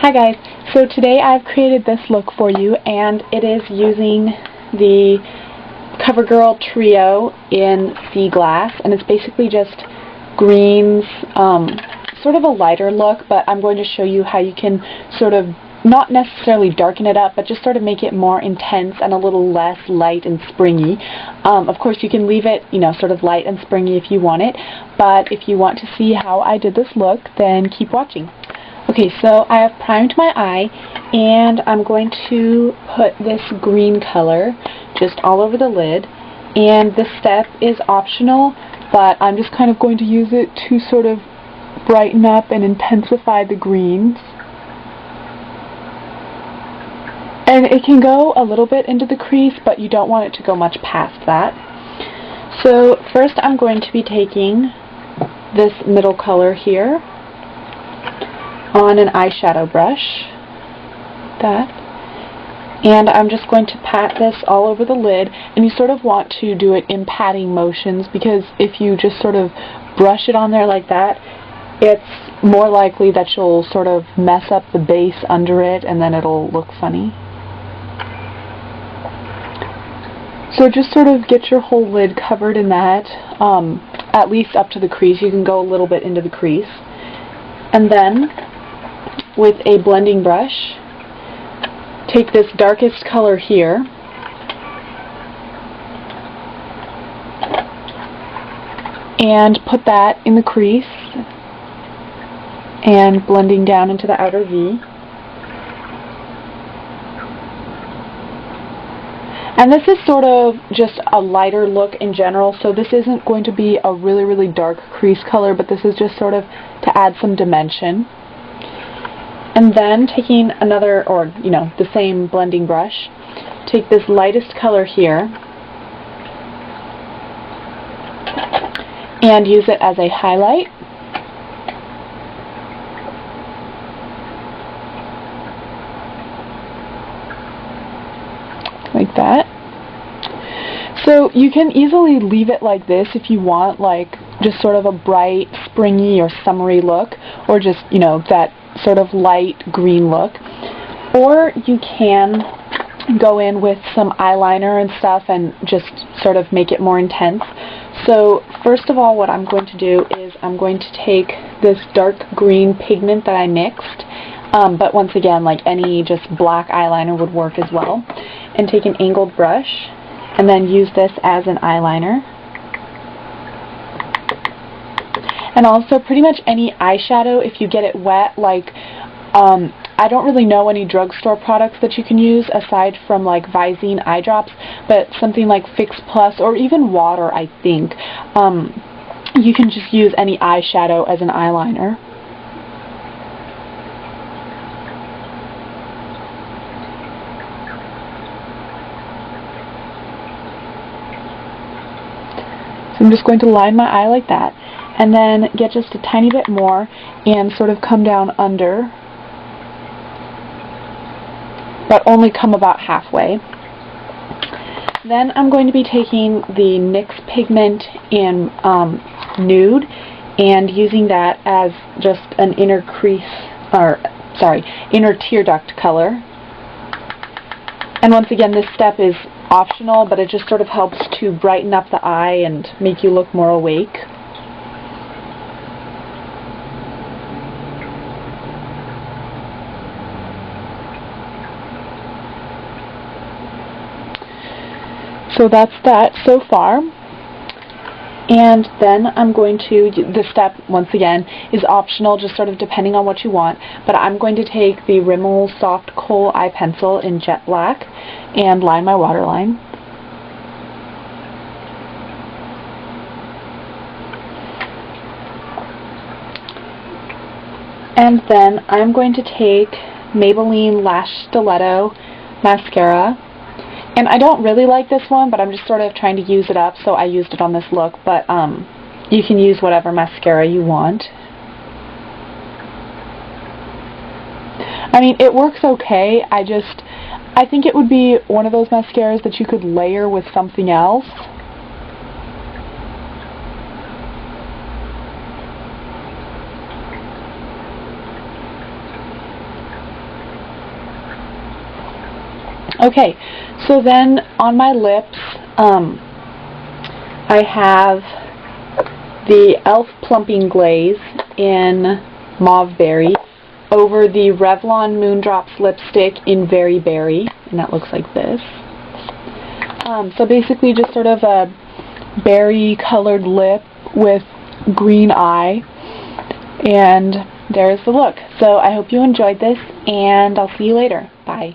Hi guys, so today I've created this look for you, and it is using the CoverGirl Trio in Sea Glass, and it's basically just greens, sort of a lighter look, but I'm going to show you how you can sort of not necessarily darken it up, but just sort of make it more intense and a little less light and springy. Of course you can leave it, sort of light and springy if you want it, but if you want to see how I did this look, then keep watching. Okay, so I have primed my eye, and I'm going to put this green color just all over the lid, and this step is optional, but I'm just kind of going to use it to sort of brighten up and intensify the greens. And it can go a little bit into the crease, but you don't want it to go much past that. So first I'm going to be taking this middle color here on an eyeshadow brush, and I'm just going to pat this all over the lid, and you sort of want to do it in patting motions, because if you just sort of brush it on there like that, it's more likely that you'll sort of mess up the base under it and then it'll look funny. So just sort of get your whole lid covered in that, at least up to the crease. You can go a little bit into the crease. And then, with a blending brush, take this darkest color here and put that in the crease and blending down into the outer V. And this is sort of just a lighter look in general, so this isn't going to be a really, really dark crease color, but this is just sort of to add some dimension. And then taking another, or the same blending brush, take this lightest color here and use it as a highlight. Like that. So you can easily leave it like this if you want, like just sort of a bright, springy or summery look, or just, that sort of light green look. Or you can go in with some eyeliner and stuff and just sort of make it more intense. So first of all, what I'm going to do is I'm going to take this dark green pigment that I mixed, but once again, like any just black eyeliner would work as well, and take an angled brush and then use this as an eyeliner. And also pretty much any eyeshadow, if you get it wet, like I don't really know any drugstore products that you can use aside from like Visine eye drops, but something like Fix Plus or even water, I think. You can just use any eyeshadow as an eyeliner. So I'm just going to line my eye like that, and then get just a tiny bit more and sort of come down under, but only come about halfway. Then I'm going to be taking the NYX pigment in Nude and using that as just an inner crease, or sorry, inner tear duct color. And once again, this step is optional, but it just sort of helps to brighten up the eye and make you look more awake. So that's that so far. And then I'm going to, this step, once again, is optional, just sort of depending on what you want, but I'm going to take the Rimmel Soft Kohl Eye Pencil in Jet Black and line my waterline. And then I'm going to take Maybelline Lash Stiletto Mascara. And I don't really like this one, but I'm just sort of trying to use it up, so I used it on this look, but you can use whatever mascara you want. I mean, it works okay. I think it would be one of those mascaras that you could layer with something else. Okay, so then on my lips, I have the e.l.f. Plumping Glaze in Mauve Berry over the Revlon Moondrops lipstick in Very Berry, and that looks like this. So basically just sort of a berry colored lip with green eye, and there's the look. So I hope you enjoyed this, and I'll see you later. Bye.